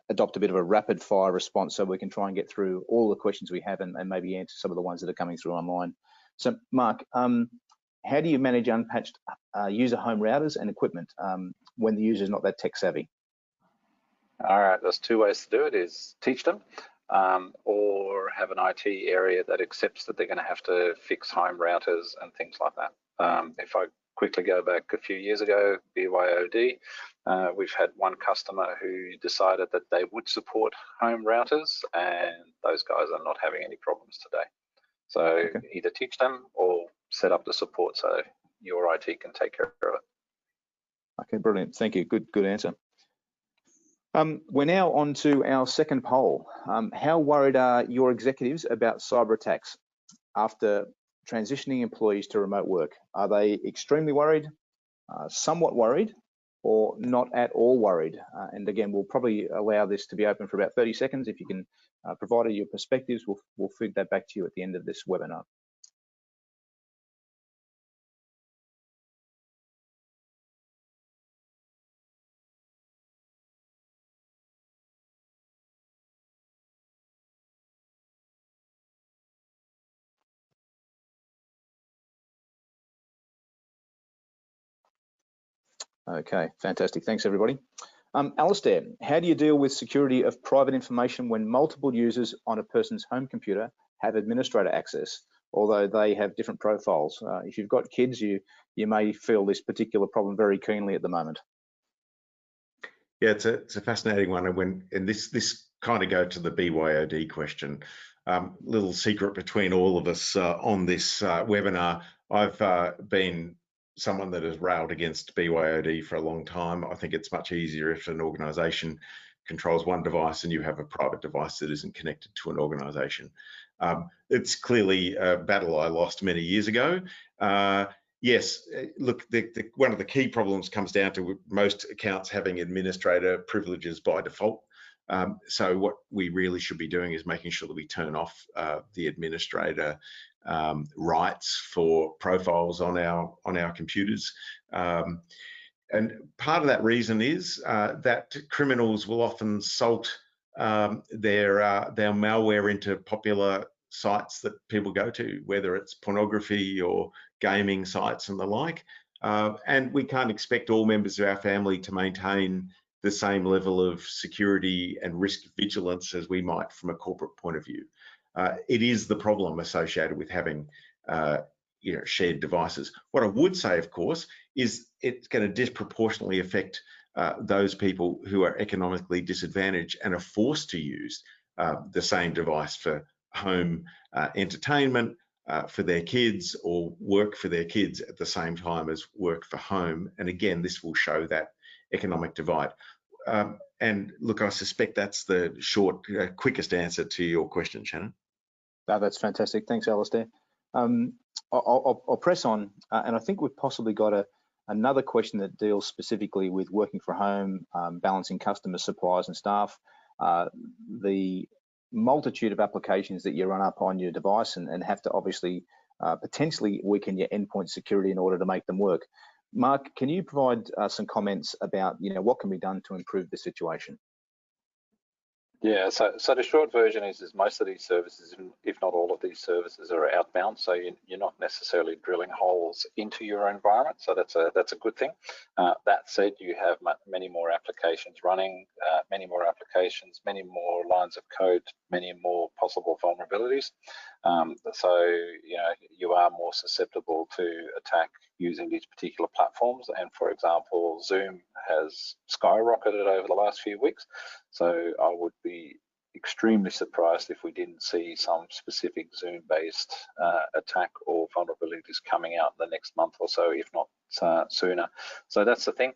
adopt a bit of a rapid fire response so we can try and get through all the questions we have and maybe answer some of the ones that are coming through online. So Mark, how do you manage unpatched user home routers and equipment when the user is not that tech savvy? All right, there's two ways to do it: is teach them or have an IT area that accepts that they're going to have to fix home routers and things like that. If I quickly go back a few years ago, BYOD, we've had one customer who decided that they would support home routers, and those guys are not having any problems today. So okay, either teach them or set up the support so your IT can take care of it. Okay, brilliant. Thank you. Good answer. We're now on to our second poll. How worried are your executives about cyber attacks? After transitioning employees to remote work? Are they extremely worried, somewhat worried, or not at all worried? And again, we'll probably allow this to be open for about 30 seconds. If you can provide your perspectives, we'll feed that back to you at the end of this webinar. Okay, fantastic. Thanks, everybody. Alastair, how do you deal with security of private information when multiple users on a person's home computer have administrator access, although they have different profiles? If you've got kids, you may feel this particular problem very keenly at the moment. Yeah, it's a fascinating one, and this kind of goes to the BYOD question. Little secret between all of us on this webinar, I've been someone that has railed against BYOD for a long time. I think it's much easier if an organisation controls one device and you have a private device that isn't connected to an organisation. It's clearly a battle I lost many years ago. Yes, look, one of the key problems comes down to most accounts having administrator privileges by default. So what we really should be doing is making sure that we turn off the administrator rights for profiles on our computers. And part of that reason is that criminals will often salt their malware into popular sites that people go to, whether it's pornography or gaming sites and the like. And we can't expect all members of our family to maintain the same level of security and risk vigilance as we might from a corporate point of view. It is the problem associated with having shared devices. What I would say, of course, is it's going to disproportionately affect those people who are economically disadvantaged and are forced to use the same device for home entertainment, for their kids, or work for their kids at the same time as work for home. And again, this will show that economic divide. And look, I suspect that's the short, quickest answer to your question, Shannon. No, that's fantastic. Thanks, Alastair. I'll press on, and I think we've possibly got another question that deals specifically with working from home, balancing customers, suppliers, and staff. The multitude of applications that you run up on your device and have to obviously potentially weaken your endpoint security in order to make them work. Mark, can you provide some comments about what can be done to improve the situation? Yeah, so the short version is most of these services, if not all of these services, are outbound. So you're not necessarily drilling holes into your environment. So that's a good thing. That said, you have many more applications running, many more applications, many more lines of code, many more possible vulnerabilities. So you are more susceptible to attack using these particular platforms. And for example, Zoom has skyrocketed over the last few weeks. So I would be extremely surprised if we didn't see some specific Zoom-based attack or vulnerabilities coming out in the next month or so, if not sooner. So that's the thing.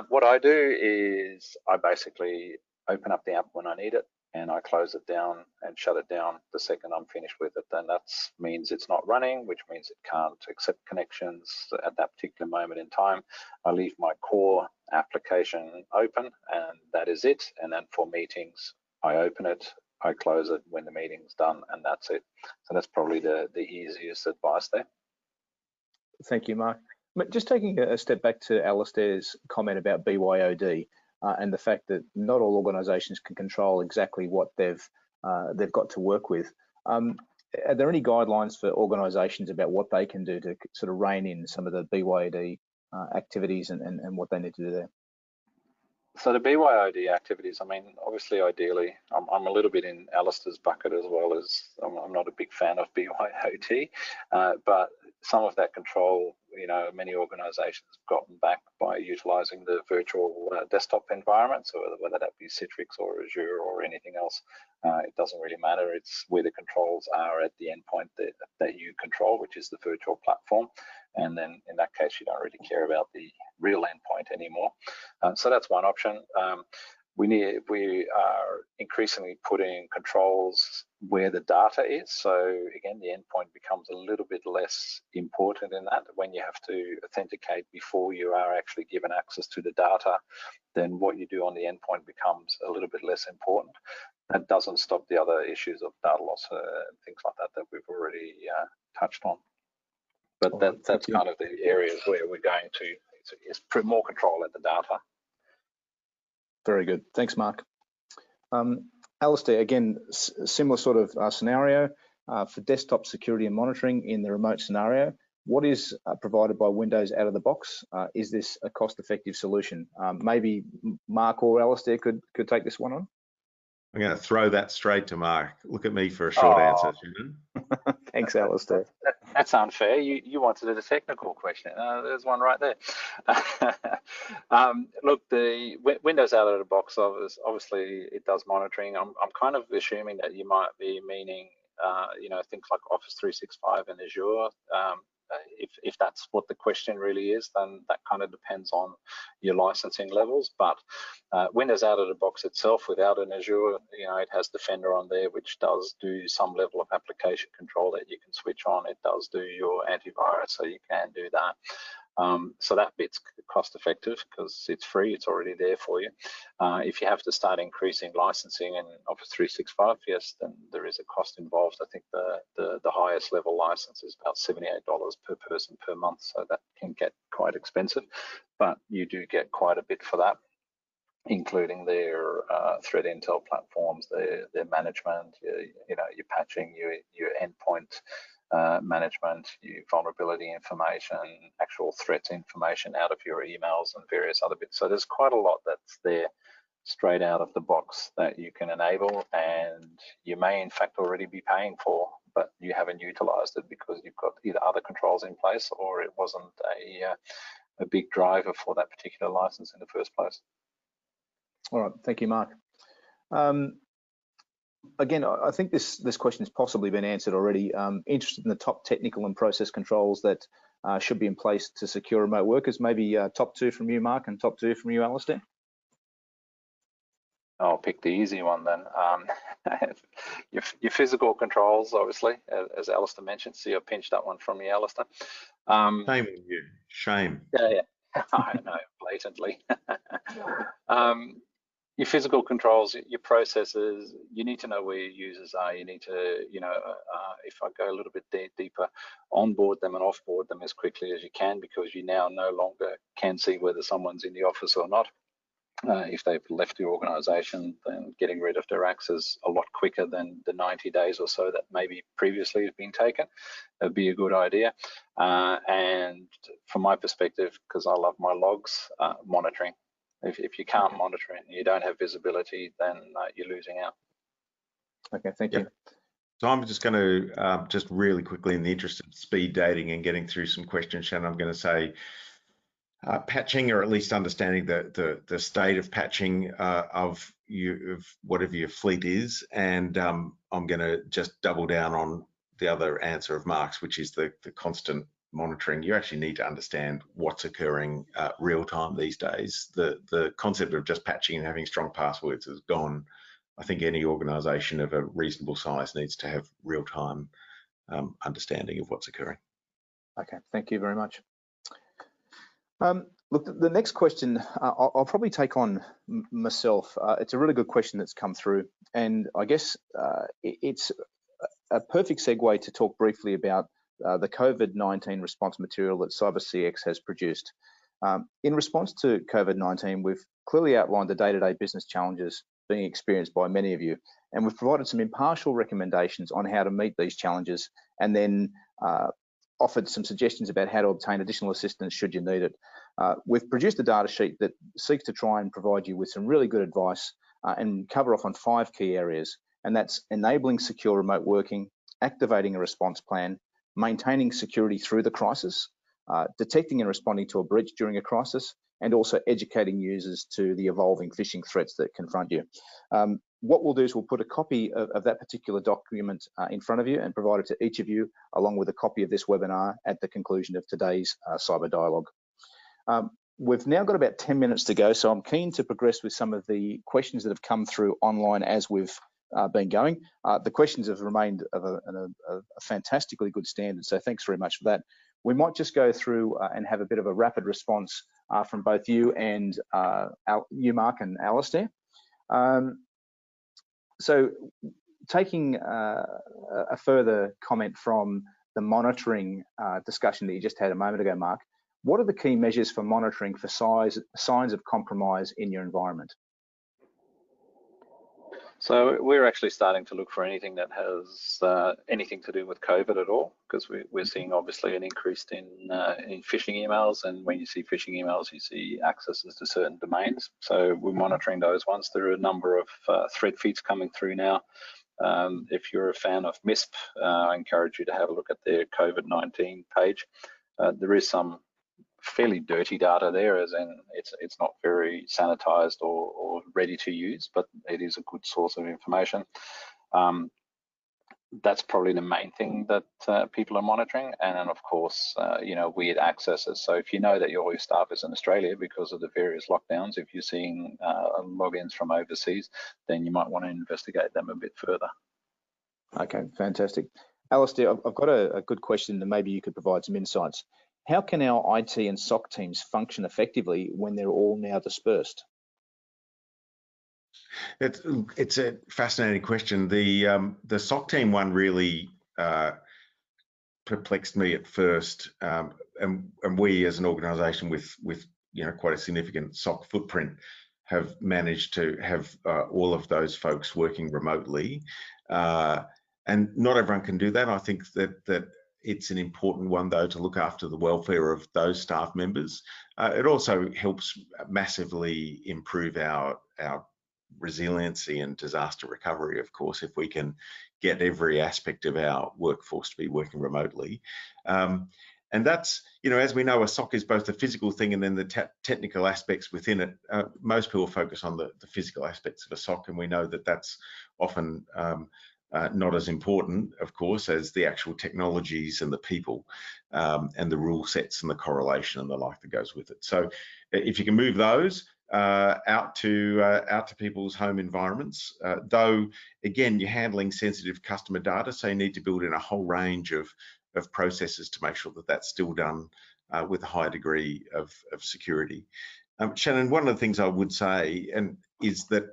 What I do is I basically open up the app when I need it, and I close it down and shut it down the second I'm finished with it. Then that means it's not running, which means it can't accept connections at that particular moment in time. I leave my core application open, and that is it. And then for meetings, I open it, I close it when the meeting's done, and that's it. So that's probably the easiest advice there. Thank you, Mark. But just taking a step back to Alastair's comment about BYOD, and the fact that not all organisations can control exactly what they've got to work with. Are there any guidelines for organisations about what they can do to sort of rein in some of the BYOD activities and what they need to do there? So the BYOD activities, I mean, obviously, ideally, I'm a little bit in Alastair's bucket as well, as I'm not a big fan of BYOD, but some of that control, many organisations have gotten back by utilising the virtual desktop environment. So whether that be Citrix or Azure or anything else, it doesn't really matter. It's where the controls are at the endpoint that you control, which is the virtual platform. And then in that case, you don't really care about the real endpoint anymore. So that's one option. we are increasingly putting controls where the data is. So again, the endpoint becomes a little bit less important in that. When you have to authenticate before you are actually given access to the data, then what you do on the endpoint becomes a little bit less important. That doesn't stop the other issues of data loss and things like that we've already touched on. But that's kind of the areas where we're going to is more control at the data. Very good. Thanks, Mark. Alastair, again, similar sort of scenario for desktop security and monitoring in the remote scenario. What is provided by Windows out of the box? Is this a cost-effective solution? Maybe Mark or Alastair could take this one on. I'm going to throw that straight to Mark. Look at me for a short answer. Thanks, Alastair. That's unfair. You wanted a technical question. There's one right there. Look, the Windows out of the box, obviously it does monitoring. I'm kind of assuming that you might be meaning, things like Office 365 and Azure. If that's what the question really is, then that kind of depends on your licensing levels. But Windows out of the box itself, without an Azure, it has Defender on there, which does do some level of application control that you can switch on. It does do your antivirus, so you can do that. So that bit's cost effective because it's free, it's already there for you. If you have to start increasing licensing in Office 365, yes, then there is a cost involved. I think the highest level license is about $78 per person per month, so that can get quite expensive, but you do get quite a bit for that, including their threat intel platforms, their management, your patching, your endpoint management, your vulnerability information, actual threat information out of your emails and various other bits. So there's quite a lot that's there straight out of the box that you can enable, and you may in fact already be paying for, but you haven't utilized it because you've got either other controls in place or it wasn't a big driver for that particular license in the first place. All right, thank you, Mark. Again, I think this question has possibly been answered already. Interested in the top technical and process controls that should be in place to secure remote workers. Maybe top two from you, Mark, and top two from you, Alastair. I'll pick the easy one then. Your physical controls, obviously, as Alastair mentioned. See, I pinched that one from you, Alastair. Shame on you. Shame. Yeah. I know, blatantly. Your physical controls, your processes, you need to know where your users are. You need to, if I go a little bit deeper, onboard them and offboard them as quickly as you can, because you now no longer can see whether someone's in the office or not. If they've left the organization, then getting rid of their access a lot quicker than the 90 days or so that maybe previously has been taken. That'd be a good idea. And from my perspective, because I love my logs, monitoring. If you can't monitor it and you don't have visibility, then you're losing out. Okay, thank you. So I'm just going to, just really quickly, in the interest of speed dating and getting through some questions, Shannon, I'm going to say patching, or at least understanding the state of patching of whatever your fleet is. And I'm going to just double down on the other answer of Mark's, which is the constant monitoring. You actually need to understand what's occurring real time these days. The concept of just patching and having strong passwords has gone. I think any organization of a reasonable size needs to have real time understanding of what's occurring. Okay, thank you very much. Look, the next question I'll probably take on myself. It's a really good question that's come through, and I guess it's a perfect segue to talk briefly about the COVID-19 response material that CyberCX has produced. In response to COVID-19, we've clearly outlined the day-to-day business challenges being experienced by many of you, and we've provided some impartial recommendations on how to meet these challenges, and then offered some suggestions about how to obtain additional assistance should you need it. We've produced a data sheet that seeks to try and provide you with some really good advice and cover off on 5 key areas, and that's enabling secure remote working, activating a response plan, maintaining security through the crisis, detecting and responding to a breach during a crisis, and also educating users to the evolving phishing threats that confront you. What we'll do is we'll put a copy of that particular document in front of you and provide it to each of you, along with a copy of this webinar at the conclusion of today's cyber dialogue. We've now got about 10 minutes to go, so I'm keen to progress with some of the questions that have come through online as we've been going. The questions have remained of a fantastically good standard, so thanks very much for that. We might just go through and have a bit of a rapid response from both you and you, Mark, and Alastair. So taking a further comment from the monitoring discussion that you just had a moment ago, Mark, what are the key measures for monitoring for signs of compromise in your environment? So we're actually starting to look for anything that has anything to do with COVID at all, because we're seeing obviously an increase in phishing emails, and when you see phishing emails, you see accesses to certain domains. So we're monitoring those ones. There are a number of thread feeds coming through now. If you're a fan of MISP, I encourage you to have a look at their COVID-19 page. There is some fairly dirty data there, as in it's not very sanitized or ready to use, but it is a good source of information. That's probably the main thing that people are monitoring. And then of course, you know, weird accesses. So if you know that all your staff is in Australia because of the various lockdowns, if you're seeing logins from overseas, then you might want to investigate them a bit further. Okay, fantastic. Alastair, I've got a good question, and maybe you could provide some insights. How can our IT and SOC teams function effectively when they're all now dispersed? It's a fascinating question. The SOC team one really perplexed me at first, and we as an organisation with you know quite a significant SOC footprint have managed to have all of those folks working remotely, and not everyone can do that. I think that it's an important one, though, to look after the welfare of those staff members. It also helps massively improve our resiliency and disaster recovery, of course, if we can get every aspect of our workforce to be working remotely. And that's, you know, as we know, a SOC is both a physical thing and then the technical aspects within it. Most people focus on the physical aspects of a SOC, and we know that that's often not as important, of course, as the actual technologies and the people and the rule sets and the correlation and the like that goes with it. So if you can move those out to people's home environments, though, again, you're handling sensitive customer data, so you need to build in a whole range of processes to make sure that that's still done with a high degree of security. Shannon, one of the things I would say is that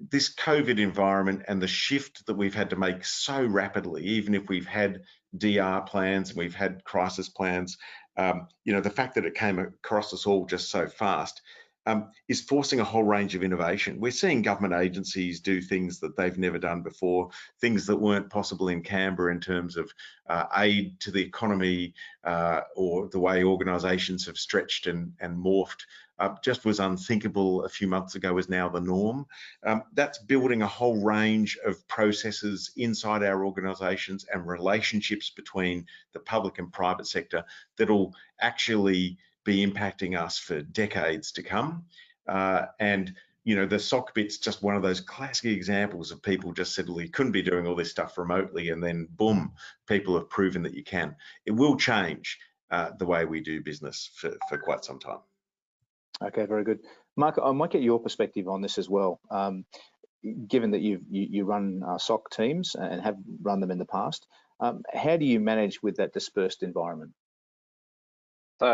this COVID environment and the shift that we've had to make so rapidly, even if we've had DR plans and we've had crisis plans, you know, the fact that it came across us all just so fast is forcing a whole range of innovation. We're seeing government agencies do things that they've never done before, things that weren't possible in Canberra in terms of aid to the economy or the way organisations have stretched and morphed. Just was unthinkable a few months ago is now the norm. That's building a whole range of processes inside our organisations and relationships between the public and private sector that'll actually be impacting us for decades to come. And you know, the SOC bit's just one of those classic examples of people just said, well, you couldn't be doing all this stuff remotely, and then boom, people have proven that you can. It will change the way we do business for quite some time. Okay, very good. Mark, I might get your perspective on this as well. Given that you run SOC teams and have run them in the past, how do you manage with that dispersed environment?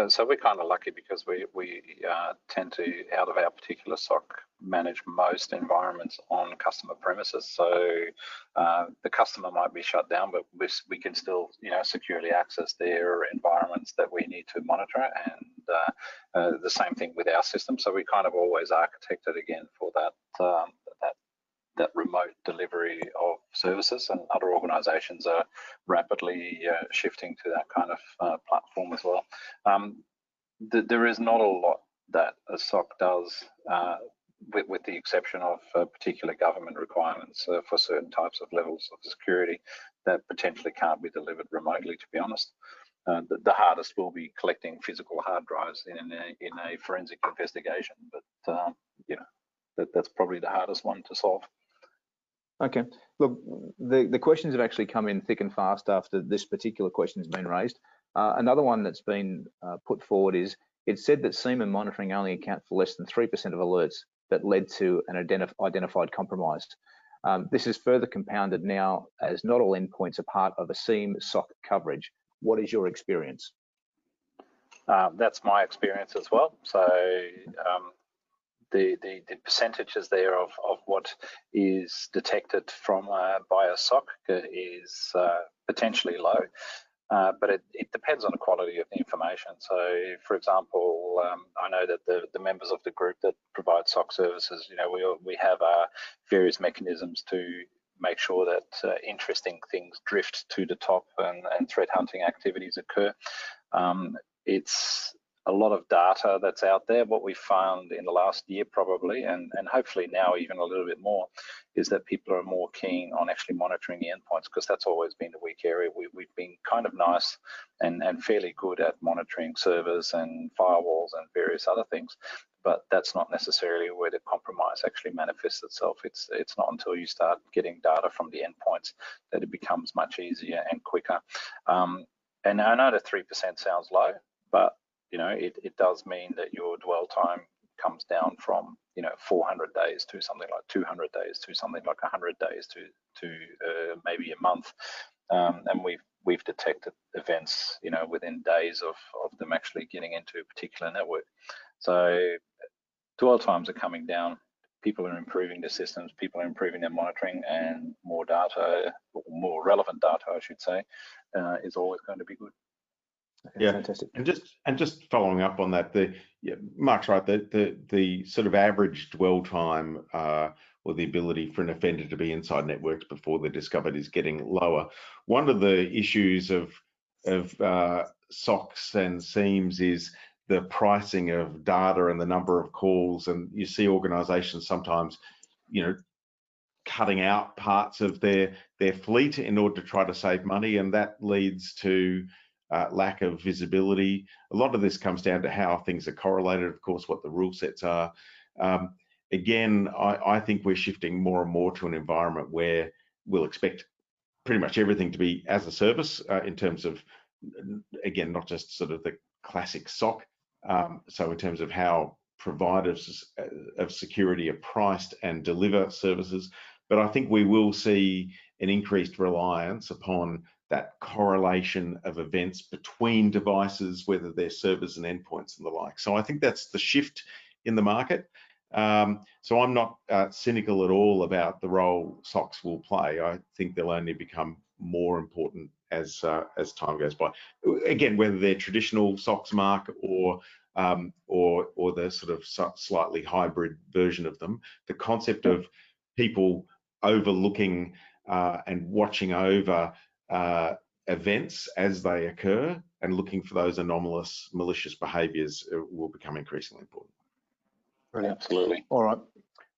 So we're kind of lucky because we tend to, out of our particular SOC, manage most environments on customer premises. So the customer might be shut down, but we can still, you know, securely access their environments that we need to monitor, and the same thing with our system. So we kind of always architected again for that remote delivery of services, and other organisations are rapidly shifting to that kind of platform as well. There is not a lot that a SOC does, with the exception of particular government requirements for certain types of levels of security that potentially can't be delivered remotely, to be honest. The hardest will be collecting physical hard drives in a forensic investigation, but you know, that's probably the hardest one to solve. Okay, look, the questions have actually come in thick and fast after this particular question has been raised. Another one that's been put forward is it said that seaman monitoring only accounts for less than 3% of alerts that led to an identified compromise. This is further compounded now as not all endpoints are part of a SIEM SOC coverage. What is your experience? That's my experience as well. So the percentages there of what is detected from by a SOC is potentially low. But it depends on the quality of the information. So, for example, I know that the members of the group that provide SOC services, we have various mechanisms to make sure that interesting things drift to the top and threat hunting activities occur. It's a lot of data that's out there. What we found in the last year probably, and hopefully now even a little bit more, is that people are more keen on actually monitoring the endpoints, because that's always been a weak area. We've been kind of nice and fairly good at monitoring servers and firewalls and various other things, but that's not necessarily where the compromise actually manifests itself. It's not until you start getting data from the endpoints that it becomes much easier and quicker. And I know that 3% sounds low, but it does mean that your dwell time comes down from 400 days to something like 200 days to something like 100 days to maybe a month, and we've detected events within days of them actually getting into a particular network. So dwell times are coming down. People are improving the systems, people are improving their monitoring, and more data, more relevant data, I should say, is always going to be good. Okay, yeah, fantastic. And just following up on that, Mark's right. The sort of average dwell time or the ability for an offender to be inside networks before they're discovered is getting lower. One of the issues of SOCs and SIEMs is the pricing of data and the number of calls, and you see organisations sometimes, cutting out parts of their fleet in order to try to save money, and that leads to lack of visibility. A lot of this comes down to how things are correlated, of course, what the rule sets are. Again, I think we're shifting more and more to an environment where we'll expect pretty much everything to be as a service in terms of, again, not just sort of the classic SOC. So in terms of how providers of security are priced and deliver services, but I think we will see an increased reliance upon that correlation of events between devices, whether they're servers and endpoints and the like. So I think that's the shift in the market. So I'm not cynical at all about the role SOCs will play. I think they'll only become more important as time goes by. Again, whether they're traditional SOCs, Mark, or the sort of slightly hybrid version of them, the concept of people overlooking and watching over events as they occur and looking for those anomalous, malicious behaviours will become increasingly important. Brilliant. Absolutely. All right.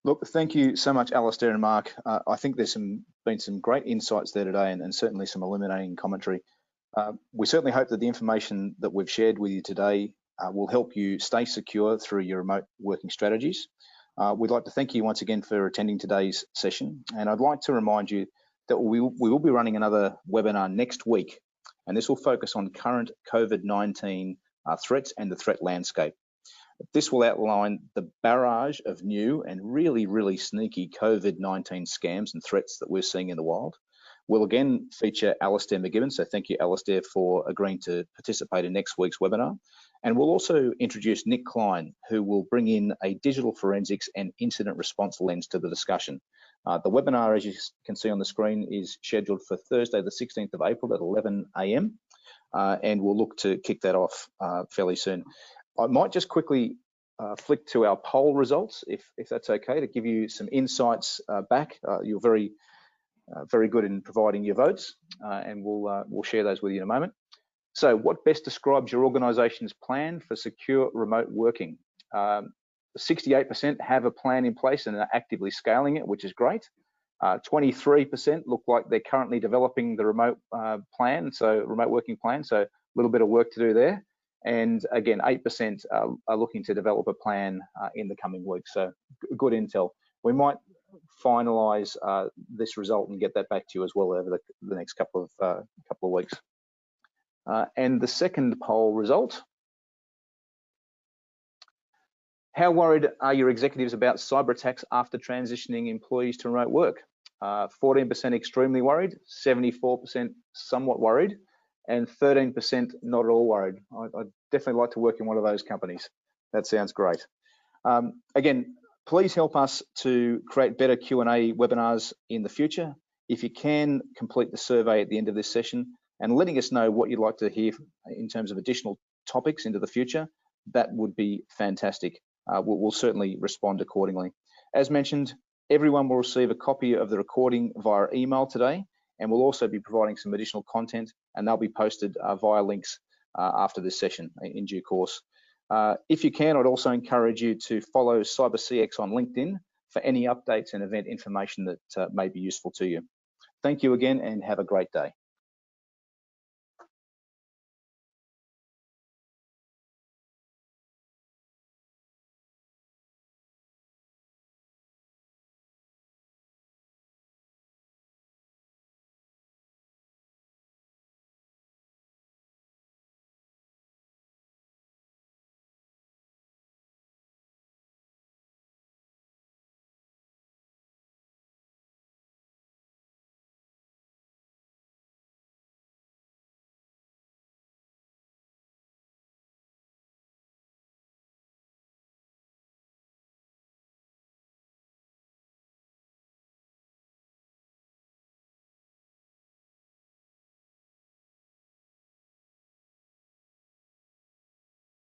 Look, thank you so much, Alastair and Mark. I think there's been some great insights there today, and certainly some illuminating commentary. We certainly hope that the information that we've shared with you today will help you stay secure through your remote working strategies. We'd like to thank you once again for attending today's session, and I'd like to remind you that we will be running another webinar next week, and this will focus on current COVID-19 threats and the threat landscape. This will outline the barrage of new and really sneaky COVID-19 scams and threats that we're seeing in the wild. We'll again feature Alastair MacGibbon, so thank you, Alastair, for agreeing to participate in next week's webinar. And we'll also introduce Nick Klein, who will bring in a digital forensics and incident response lens to the discussion. The webinar, as you can see on the screen, is scheduled for Thursday, the 16th of April at 11 a.m. And we'll look to kick that off fairly soon. I might just quickly flick to our poll results, if that's okay, to give you some insights back. You're very good in providing your votes, and we'll share those with you in a moment. So, what best describes your organisation's plan for secure remote working? 68% have a plan in place and are actively scaling it, which is great. 23% look like they're currently developing the remote plan, so remote working plan. So a little bit of work to do there. And again, 8% are looking to develop a plan in the coming weeks. So good intel. We might finalise this result and get that back to you as well over the next couple of weeks. And the second poll result How worried are your executives about cyber attacks after transitioning employees to remote work? 14% extremely worried, 74% somewhat worried, and 13% not at all worried. I'd definitely like to work in one of those companies. That sounds great. Again, please help us to create better Q&A webinars in the future. If you can, complete the survey at the end of this session and letting us know what you'd like to hear in terms of additional topics into the future, that would be fantastic. We'll certainly respond accordingly. As mentioned, everyone will receive a copy of the recording via email today, and we'll also be providing some additional content, and they'll be posted via links after this session in due course. If you can, I'd also encourage you to follow CyberCX on LinkedIn for any updates and event information that may be useful to you. Thank you again and have a great day.